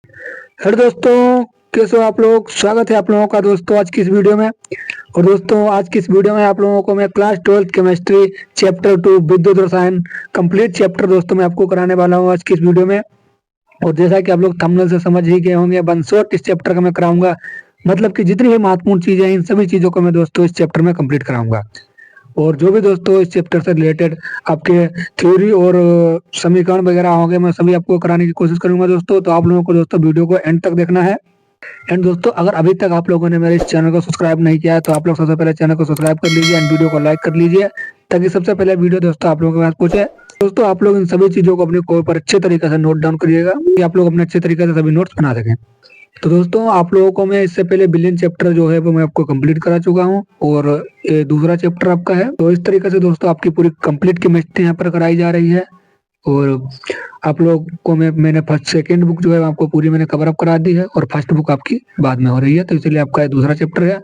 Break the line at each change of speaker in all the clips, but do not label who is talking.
Hello दोस्तों, कैसे हो आप लोग। स्वागत है आप लोगों का दोस्तों आज की इस वीडियो में। और दोस्तों आज की इस वीडियो में आप लोगों को मैं क्लास 12th केमिस्ट्री चैप्टर 2 विद्युत रसायन कंप्लीट चैप्टर दोस्तों मैं आपको कराने वाला हूँ आज की इस वीडियो में। और जैसा कि आप लोग थंबनेल से समझ ही गए होंगे, वन शॉट इस चैप्टर का मैं कराऊंगा। मतलब कि जितनी भी महत्वपूर्ण चीजें हैं इन सभी चीजों को मैं दोस्तों इस चैप्टर में कंप्लीट कराऊंगा। और जो भी दोस्तों इस चैप्टर से रिलेटेड आपके थ्योरी और समीकरण वगैरह होंगे, मैं सभी आपको कराने की कोशिश करूंगा दोस्तों। तो आप लोगों को दोस्तों वीडियो को एंड तक देखना है। एंड दोस्तों अगर अभी तक आप लोगों ने मेरे इस चैनल को सब्सक्राइब नहीं किया है तो आप लोग सबसे पहले चैनल को सब्सक्राइब कर लीजिए एंड वीडियो को लाइक कर लीजिए, ताकि सबसे पहले वीडियो दोस्तों आप लोगों के पास पहुंचे। दोस्तों आप लोग इन सभी चीजों को अपने कोई पर अच्छे तरीके से नोट डाउन करिएगा कि आप लोग अपने अच्छे तरीके से सभी नोट्स बना सकें। तो दोस्तों आप लोगों को मैं इससे पहले बिलियन चैप्टर जो है वो मैं आपको कंप्लीट करा चुका हूँ, और ये दूसरा चैप्टर आपका है। तो इस तरीके से दोस्तों आपकी पूरी कंप्लीट केमिस्ट्री यहाँ पर कराई जा रही है। और आप लोग को मैंने फर्स्ट सेकंड बुक जो है आपको पूरी मैंने कवर अप करा दी है, और फर्स्ट बुक आपकी बाद में हो रही है, तो इसलिए आपका ये दूसरा चैप्टर है।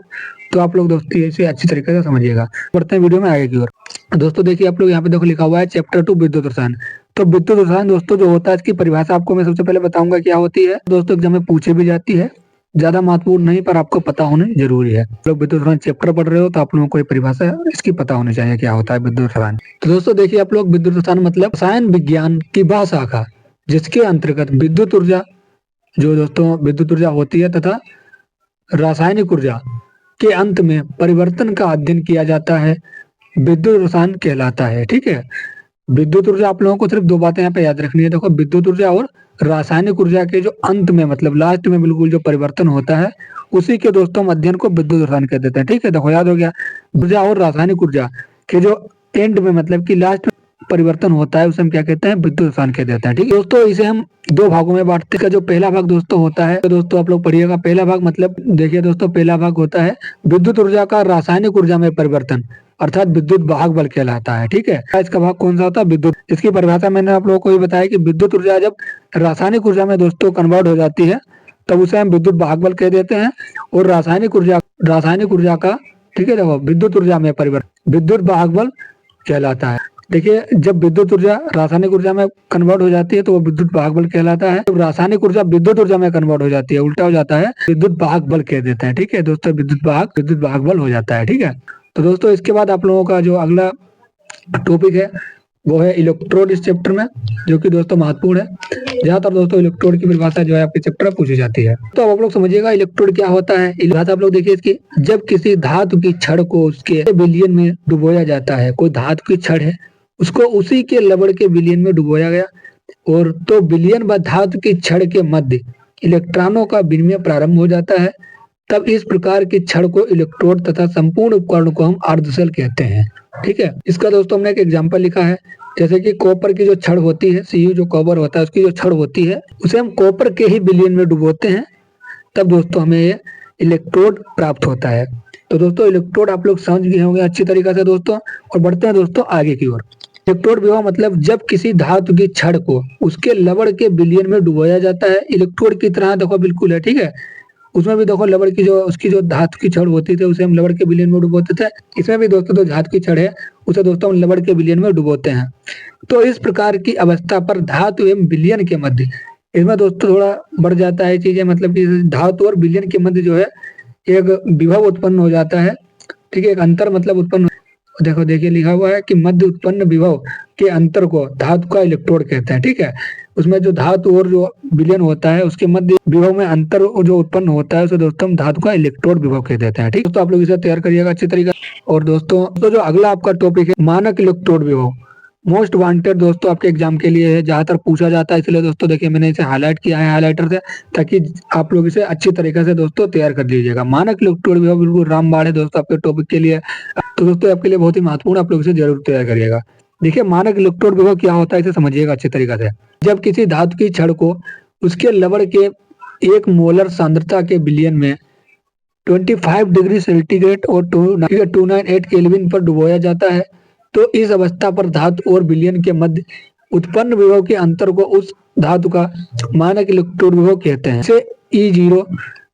तो आप लोग दोस्तों इसे अच्छी तरीके से समझिएगा। बढ़ते हैं वीडियो में आगे की ओर। दोस्तों देखिए आप लोग यहाँ पे देखो लिखा हुआ है चैप्टर 2 विद्युत रसायन। तो विद्युत रसायन दोस्तों जो होता है इसकी परिभाषा आपको मैं सबसे पहले बताऊंगा क्या होती है। दोस्तों एग्जाम में पूछे भी जाती है, ज्यादा महत्वपूर्ण नहीं पर आपको पता होनी जरूरी है। लोग विद्युत रसायन चैप्टर पढ़ रहे हो तो आप लोगों को ये परिभाषा इसकी पता होनी चाहिए क्या होता है विद्युत रसायन। तो दोस्तों देखिए आप लोग विद्युत रसायन मतलब रसायन विज्ञान की वह शाखा जिसके अंतर्गत विद्युत ऊर्जा जो दोस्तों विद्युत ऊर्जा होती है तथा रासायनिक ऊर्जा के अंत में परिवर्तन का अध्ययन किया जाता है, विद्युत रसायन कहलाता है। ठीक है, विद्युत ऊर्जा आप लोगों को सिर्फ दो बातें यहाँ पे याद रखनी है। देखो विद्युत ऊर्जा और रासायनिक ऊर्जा के जो अंत में मतलब लास्ट में बिल्कुल जो परिवर्तन होता है उसी के दोस्तों हम अध्ययन को विद्युत रसायन कह देते हैं। ठीक है, देखो याद हो गया। ऊर्जा और रासायनिक ऊर्जा के जो एंड में मतलब कि लास्ट परिवर्तन होता है उसे हम क्या कहते हैं, विद्युत रसायन कह देते हैं। ठीक है दोस्तों, इसे हम दो भागों में बांटते हैं। जो पहला भाग दोस्तों होता है तो दोस्तों आप लोग पढ़िएगा। पहला भाग मतलब देखिए दोस्तों पहला भाग होता है विद्युत ऊर्जा का रासायनिक ऊर्जा में परिवर्तन, अर्थात विद्युत वाहक बल कहलाता है। ठीक है, इसका भाग कौन सा होता है, विद्युत। इसकी परिभाषा मैंने आप लोगों को ये बताया कि विद्युत ऊर्जा जब रासायनिक ऊर्जा में दोस्तों कन्वर्ट हो जाती है तब उसे हम विद्युत वाहक बल कह देते हैं। और रासायनिक ऊर्जा का ठीक है देखो विद्युत ऊर्जा में परिवर्तन विद्युत वाहक बल कहलाता है। देखिए जब विद्युत ऊर्जा रासायनिक ऊर्जा में कन्वर्ट हो जाती है तो वो विद्युत वाहक बल कहलाता है। जब रासायनिक ऊर्जा विद्युत ऊर्जा में कन्वर्ट हो जाती है उल्टा हो जाता है, विद्युत वाहक बल कह देते हैं। ठीक है दोस्तों, विद्युत वाहक बल हो जाता है। ठीक है, तो दोस्तों इसके बाद आप लोगों का जो अगला टॉपिक है वो है इलेक्ट्रोड इस चैप्टर में, जो कि दोस्तों महत्वपूर्ण है। ज्यादातर दोस्तों इलेक्ट्रोड की परिभाषा जो है आपके चैप्टर में पूछी जाती है। तो अब आप लोग समझिएगा इलेक्ट्रोड क्या होता है। परिभाषा आप लोग देखिए इसकी, जब किसी धातु की छड़ को उसके विलयन में डुबोया जाता है, कोई धातु की छड़ है उसको उसी के लवण के विलयन में डुबोया गया, और तो विलयन व धातु की छड़ के मध्य इलेक्ट्रॉनों का विनिमय प्रारंभ हो जाता है, तब इस प्रकार की छड़ को इलेक्ट्रोड तथा संपूर्ण उपकरण को हम अर्धशेल कहते हैं। ठीक है, इसका दोस्तों हमने एक एग्जांपल लिखा है। जैसे कि कॉपर की जो छड़ होती है, सीयू जो कॉपर होता है उसकी जो छड़ होती है उसे हम कॉपर के ही विलयन में डुबोते हैं, तब दोस्तों हमें ये इलेक्ट्रोड प्राप्त होता है। तो दोस्तों इलेक्ट्रोड आप लोग समझ गए होंगे अच्छी तरीके से दोस्तों। और बढ़ते हैं दोस्तों आगे की ओर। इलेक्ट्रोड विभव मतलब जब किसी धातु की छड़ को उसके लवण के विलयन में डुबोया जाता है, इलेक्ट्रोड की तरह देखो बिल्कुल है। ठीक है, उसमें भी देखो लवण की जो उसकी जो धातु की छड़ होती थी उसे हम लवण के विलयन में डुबोते थे। इसमें भी दोस्तों जो धातु की छड़ है उसे दोस्तों हम लवण के विलयन में डुबोते हैं। तो इस प्रकार की अवस्था पर धातु एवं विलयन के मध्य, इसमें दोस्तों थोड़ा बढ़ जाता है चीजें, मतलब कि धातु और विलयन के मध्य जो है एक विभव उत्पन्न हो जाता है। ठीक है, एक अंतर मतलब उत्पन्न। देखो देखिए लिखा हुआ है कि मध्य उत्पन्न विभव के अंतर को धातु का इलेक्ट्रोड कहते हैं। ठीक है, उसमें जो धातु और जो विलयन होता है उसके मध्य विभव में अंतर जो उत्पन्न होता है उसे दोस्तों हम धातु का इलेक्ट्रोड विभव कह देते हैं। ठीक है, तो आप लोग इसे तैयार करिएगा अच्छी तरीके। और दोस्तों तो जो अगला आपका टॉपिक है मानक इलेक्ट्रोड विभव, मोस्ट वांटेड दोस्तों आपके एग्जाम के लिए है, ज्यादातर पूछा जाता है, इसलिए दोस्तों देखिए मैंने इसे हाईलाइट किया है हाईलाइटर से, ताकि आप लोग इसे अच्छी तरीके से दोस्तों तैयार कर लीजिएगा। मानक इलेक्ट्रोड विभव बिल्कुल रामबाण है दोस्तों आपके टॉपिक के लिए। तो दोस्तों आपके लिए बहुत ही महत्वपूर्ण, आप लोग इसे जरूर तैयार करिएगा। देखिए मानक इलेक्ट्रोड विभव क्या होता है इसे समझिएगा अच्छी तरीके से। जब किसी धातु की छड़ को उसके लवण के 1 मोलर सांद्रता के विलयन में 25 डिग्री सेंटीग्रेड और 298 केल्विन पर डुबोया जाता है, तो इस अवस्था पर धातु और विलयन के मध्य उत्पन्न विभव के अंतर को उस धातु का मानक इलेक्ट्रोड विभव कहते हैं। इसे E0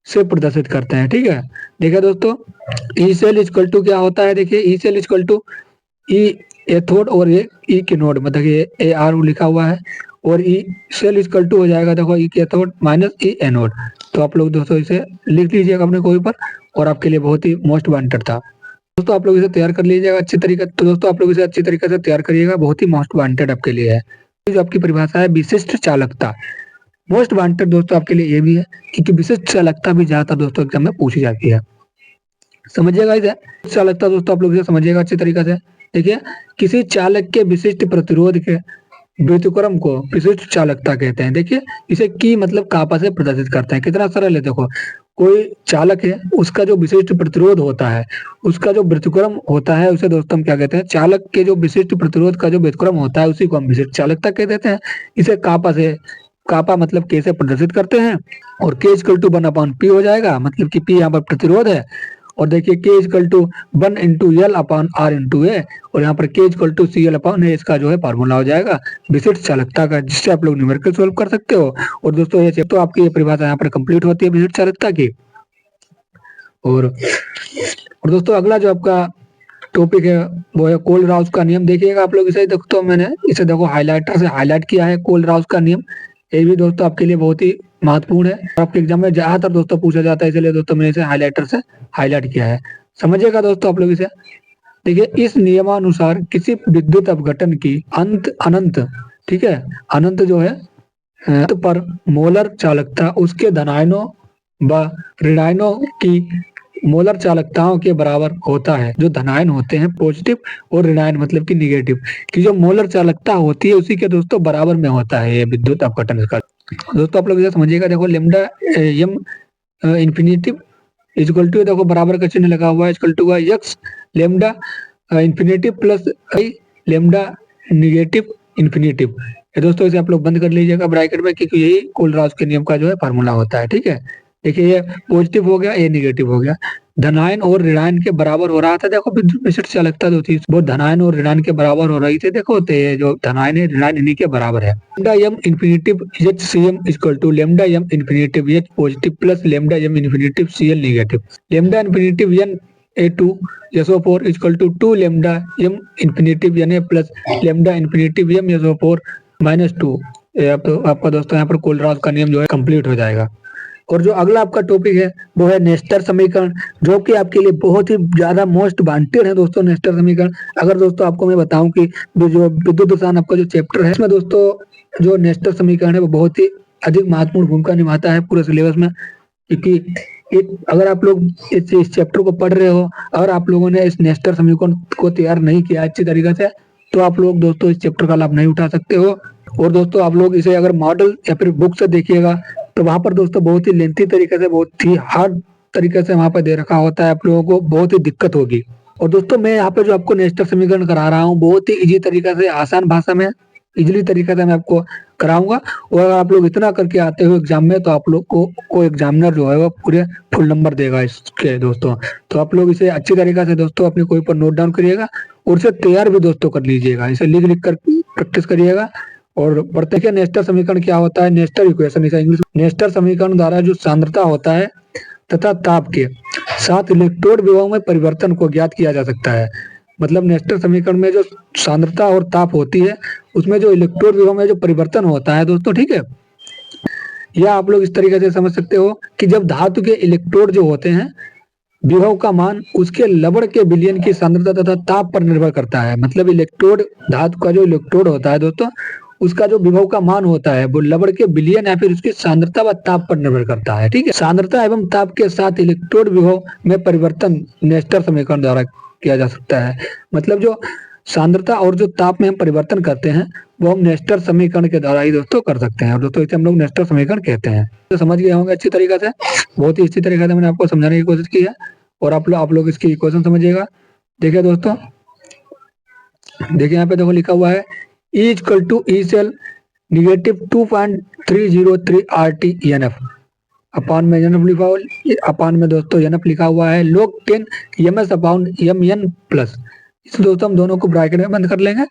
से प्रदर्शित करते हैं। ठीक है, देखिए दोस्तों ई सेल इक्वल टू क्या होता है, देखिए ई सेल इक्वल टू ई एथोड और ये ई कैथोड, मतलब ये AR लिखा हुआ है, और ई सेल इक्वल टू हो जाएगा देखो ई कैथोड माइनस ई एनोड। तो आप लोग दोस्तों इसे लिख लीजिएगा अपने कोई पर, और आपके लिए बहुत ही मोस्ट वांटेड था दोस्तों। आप लोग इसे तैयार कर लीजिएगा अच्छी तरीके। तो दोस्तों आप लोग इसे अच्छी तरीके से तैयार करिएगा, बहुत ही मोस्ट वांटेड आपके लिए है। जो आपकी परिभाषा है विशिष्ट चालकता, मोस्ट वांटेड दोस्तों आपके लिए ये भी है, क्योंकि विशिष्ट चालकता भी ज्यादातर दोस्तों एग्जाम में पूछी जाती है। समझिएगा इसे चालकता दोस्तों, आप लोग इसे समझिएगा अच्छी तरीके से। देखिए, किसी चालक के विशिष्ट प्रतिरोध के व्युत्क्रम को विशिष्ट चालकता कहते हैं। देखिए, इसे की मतलब कापा से प्रदर्शित करते हैं। कितना सरल है देखो, कोई चालक है, उसका जो विशिष्ट प्रतिरोध होता है, उसका जो व्युत्क्रम होता है, उसे दोस्तों हम क्या कहते हैं, चालक के जो विशिष्ट प्रतिरोध का जो व्युत्क्रम होता है उसी को हम विशिष्ट चालकता कह देते हैं। इसे कापा से, कापा मतलब के से प्रदर्शित करते हैं, और के इक्वल टू 1/p हो जाएगा, मतलब कि p यहाँ पर प्रतिरोध है। और देखिए K equal to 1 into L upon R into A, और यहाँ पर K equal to C L upon A, इसका जो है फार्मूला हो जाएगा विशिष्ट चालकता का, जिससे आप लोग न्यूमेरिकल सोल्व कर सकते हो। और दोस्तों ये तो आपकी ये परिभाषा यहाँ पर कंप्लीट होती है विशिष्ट चालकता की। और दोस्तों अगला जो आपका टॉपिक है वो है कोल राउस का नियम। देखिएगा आप लोग इसे देखो, तो मैंने इसे देखो हाइलाइटर से हाईलाइट किया है, कोल राउस का नियम। ये भी दोस्तों आपके लिए बहुत ही महत्वपूर्ण है, आपके एग्जाम में ज्यादातर दोस्तों पूछा जाता है, इसलिए दोस्तों मैंने इसे हाइलाइटर से हाईलाइट किया है। समझिएगा दोस्तों आप लोग इसे। देखिए, इस नियमानुसार किसी विद्युत अपघटन की अनंत, ठीक है, अनंत जो है पर मोलर चालकता उसके धनायनों व ऋणायनों की मोलर चालकताओं के बराबर होता है। जो धनायन होते हैं पॉजिटिव, और ऋणायन मतलब कि निगेटिव, की जो मोलर चालकता होती है उसी के दोस्तों बराबर में होता है ये विद्युत अपघटन का। दोस्तों आप लोग इसे समझिएगा। देखो lambda M infinitive equal to, देखो बराबर का चिन्ह लगा हुआ है, equal to x lambda infinitive plus I lambda negative infinitive. दोस्तों इसे आप लोग बंद कर लीजिएगा ब्रैकेट में, क्योंकि यही कोल राउस के नियम का जो है फार्मूला होता है। ठीक है, देखिए ये पॉजिटिव हो गया, ये निगेटिव हो गया, धनायन और ऋणायन के बराबर हो रहा था। देखो विद्युत विशिष्ट चालकता जो थी वो धनायन और ऋणायन के बराबर हो रही थी। देखो तो ये जो धनायन है ऋणायन इन्हीं के बराबर है। Lambda M infinitive H C M equal to lambda M infinitive H positive plus lambda M infinitive C L negative. Lambda infinitive N A2 SO4 equal to 2 lambda M infinitive Na plus lambda infinitive M SO4 minus 2। आपका दोस्तों यहाँ पर कोल Rouse का नियम जो है complete हो जाएगा। और जो अगला आपका टॉपिक है वो है नेस्टर समीकरण, जो कि आपके लिए बहुत ही ज्यादा मोस्ट वांटेड है दोस्तों नेस्टर समीकरण। अगर दोस्तों आपको मैं बताऊं कि जो विद्युत रसायन आपका जो चैप्टर है, इसमें दोस्तों जो नेस्टर समीकरण है वो बहुत ही अधिक महत्वपूर्ण भूमिका निभाता है पूरे सिलेबस में। क्योंकि अगर आप लोग इस चैप्टर को पढ़ रहे हो, अगर आप लोगों ने इस नेस्टर समीकरण को तैयार नहीं किया अच्छी तरीके से, तो आप लोग दोस्तों इस चैप्टर का लाभ नहीं उठा सकते हो। और दोस्तों आप लोग इसे अगर मॉडल या फिर बुक से देखिएगा तो वहां पर दोस्तों बहुत ही लेंथी तरीके से, बहुत ही हार्ड तरीके से वहां पर दे रखा होता है, आप लोगों को बहुत ही दिक्कत होगी। और दोस्तों मैं यहाँ पे जो आपको नेस्टर समीकरण करा रहा हूँ बहुत ही इजी तरीका से, आसान भाषा में, इजिली तरीके से मैं आपको कराऊंगा। और अगर आप लोग इतना करके आते हो एग्जाम में तो आप लोग को एग्जामिनर जो है वो पूरे फुल नंबर देगा इसके दोस्तों। तो आप लोग इसे अच्छी तरीके से दोस्तों अपने कोई पर नोट डाउन करिएगा, और इसे तैयार भी दोस्तों कर लीजिएगा, इसे लिख लिख कर प्रैक्टिस करिएगा। और पढ़ते हैं नेस्टर समीकरण क्या होता है। नेस्टर इक्वेशन, इसे इंग्लिश नेस्टर समीकरण द्वारा जो सांद्रता होता है तथा ताप के साथ इलेक्ट्रोड विभव में परिवर्तन को ज्ञात किया जा सकता है। मतलब नेस्टर समीकरण में जो सांद्रता और ताप होती है उसमें जो इलेक्ट्रोड विभव में जो परिवर्तन होता है दोस्तों, ठीक है, या आप लोग इस तरीके से समझ सकते हो कि जब धातु के इलेक्ट्रोड जो होते हैं विभव का मान उसके लवण के विलयन की सांद्रता तथा ताप पर निर्भर करता है। मतलब इलेक्ट्रोड, धातु का जो इलेक्ट्रोड होता है दोस्तों, उसका जो विभव का मान होता है वो लवण के विलयन या फिर उसकी सांद्रता व ताप पर निर्भर करता है। ठीक है, सांद्रता एवं ताप के साथ इलेक्ट्रोड विभव में परिवर्तन नेस्टर समीकरण द्वारा किया जा सकता है। मतलब जो सांद्रता और जो ताप में हम परिवर्तन करते हैं वो हम नेस्टर समीकरण के द्वारा ही दोस्तों कर सकते हैं, और दोस्तों इसे हम लोग नेस्टर समीकरण कहते हैं। तो समझ गए होंगे अच्छी तरीके से, बहुत ही अच्छी तरीके से मैंने आपको समझाने की कोशिश की है। और आप लोग इसकी इक्वेशन समझिएगा। देखिए दोस्तों, देखिए यहाँ पे देखो लिखा हुआ है E equal to E cell negative 2.303 RT/NF upon में NF लिखा हुआ, अपान में दोस्तों NF लिखा हुआ है log 10 ms upon mn plus. इस दोस्तों हम दोनों को ब्रैकेट में बंद कर लेंगे,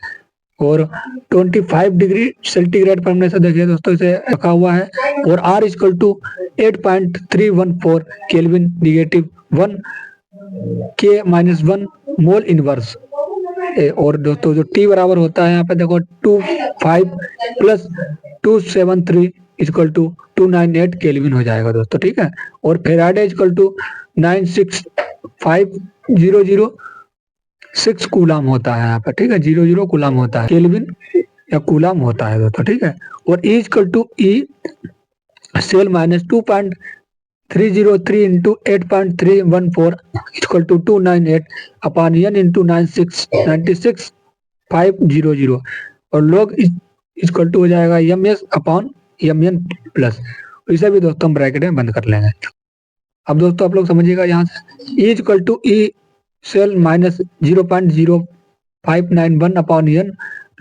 और 25 डिग्री सेंटीग्रेड पर हमने से देखिए दोस्तों इसे रखा हुआ है। और R equal to 8.314 Kelvin negative 1 K-1 mole inverse. और दोस्तों जो T बराबर होता है यहाँ पे देखो 25 प्लस 273 इक्वल टू 298 केल्विन हो जाएगा दोस्तों, ठीक है। और फेराडे इक्वल टू 96500 कूलाम होता है यहाँ पर, ठीक है। 00 कूलाम होता है, केल्विन या कूलाम होता है दोस्तों, ठीक है। और E equal to E cell minus 2.303 into 8.314 equal to 298 upon n into 96500 और लॉग इक्वल टू हो जाएगा ms अपॉन mn प्लस। इसे भी दोस्तों हम ब्रैकेट में बंद कर लेंगे। अब दोस्तों आप लोग समझिएगा यहाँ से E equal to E cell minus 0.0591 upon n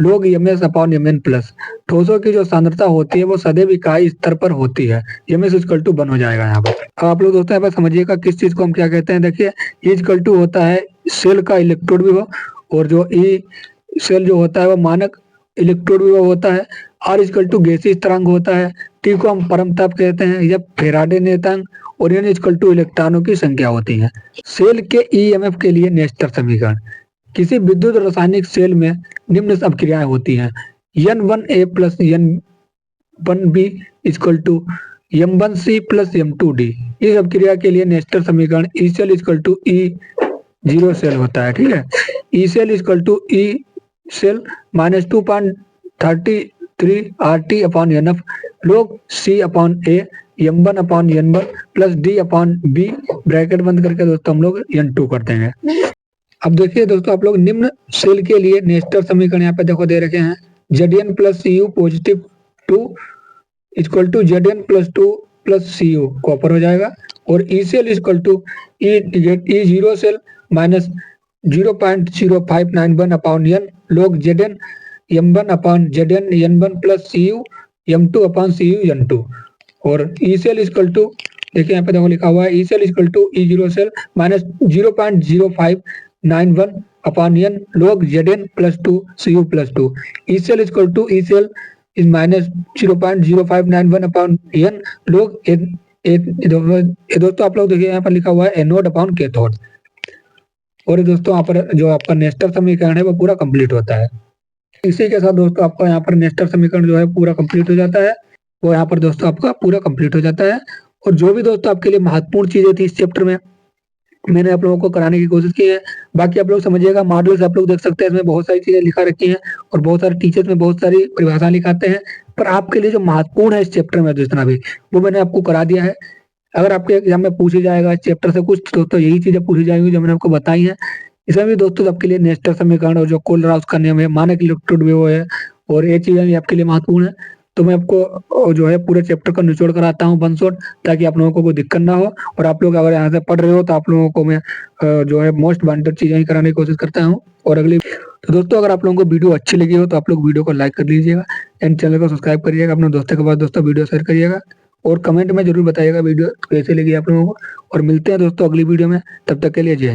log ms upon mn plus. ठोसों की जो सांद्रता होती है वो सदैव इकाई स्तर पर होती है। ms इक्वल टू 1 हो जाएगा यहाँ पर। अब आप लोग दोस्तों यहाँ पर समझिएगा किस चीज को हम क्या कहते हैं। देखिए E इक्वल टू होता है सेल का इलेक्ट्रोड विभव और जो E सेल जो होता है वो मानक इलेक्ट्रोड विभव होता है। R इक्वल टू गैसीय स्थिरांक होता है। T को हम परमताप कहते हैं या फेराडे नियतांक और n इक्वल टू इलेक्ट्रॉनों की संख्या होती है। सेल के ईएमएफ के लिए नेस्टर समीकरण। किसी विद्युत रासायनिक सेल में निम्न अभिक्रियाएं होती हैं। N1A plus N1B equal to M1C plus M2D। इस अभिक्रिया के लिए नेस्टर समीकरण E cell equal to E0 cell होता है, ठीक है। E cell equal to E cell minus 2.33 RT upon NF log C upon A M1 upon N1 plus D upon B bracket बंद करके दोस्तों हम लोग N2 कर देंगे। अब देखिए दोस्तों आप लोग निम्न सेल के लिए नेस्टर समीकरण यहाँ पे देखो दे रखे हैं। Zn plus Cu positive 2 equal to Zn plus 2 plus Cu copper हो जाएगा और E cell equal to E0 cell minus 0.0591 upon n log Zn M1 upon Zn N1 plus Cu M2 upon Cu N2 और E cell equal to देखिए यहाँ पे देखो लिखा हुआ है E cell equal to E0 cell minus 0.0591 upon n log Zn plus 2 Cu plus 2। E cell equal to E cell is minus 0.0591 upon n log दोस्तों आप लोग देखिए यहाँ पर लिखा हुआ है एनोड अपॉन कैथोड। और दोस्तों यहाँ पर जो आपका नेस्टर समीकरण है वो पूरा कंप्लीट होता है। इसी के साथ दोस्तों आपका यहाँ पर नेस्टर समीकरण जो है पूरा कंप्लीट हो जाता है। वो यहाँ पर दोस्तों आपका पूरा कंप्लीट हो जाता है। और जो भी दोस्तों आपके लिए महत्वपूर्ण चीजें थी इस चैप्टर में मैंने आप लोगों को कराने की कोशिश की है। बाकी आप लोग समझिएगा मॉडल्स आप लोग देख सकते हैं, इसमें बहुत सारी चीजें लिखा रखी हैं और बहुत सारे टीचर्स में बहुत सारी परिभाषा लिखाते हैं। पर आपके लिए जो महत्वपूर्ण है इस चैप्टर में जितना भी वो मैंने आपको करा दिया है। अगर आपके एग्जाम में पूछी जाएगा इस चैप्टर से कुछ तो यही चीजें पूछी जाएंगी जो मैंने आपको बताई है। इसमें भी दोस्तों आपके लिए नेस्टर समीकरण और जो कोलराउस का नियम है, मानक इलेक्ट्रोड विभव है और ये चीजें भी आपके लिए महत्वपूर्ण है। तो मैं आपको जो है पूरे चैप्टर का निचोड़ कराता हूँ वन शॉट, ताकि आप लोगों को कोई दिक्कत ना हो। और आप लोग अगर यहाँ से पढ़ रहे हो तो आप लोगों को मैं जो है मोस्ट वांटेड चीजें ही कराने की कोशिश करता हूँ। और अगली तो दोस्तों अगर आप लोगों को वीडियो अच्छी लगी हो तो आप लोग वीडियो को लाइक कर लीजिएगा एंड चैनल को सब्सक्राइब करिएगा। अपने दोस्तों के पास दोस्तों वीडियो शेयर करिएगा और कमेंट में जरूर बताइएगा वीडियो कैसे लगी आप लोगों को। और मिलते हैं दोस्तों अगली वीडियो में, तब तक के लिए जय हिंद।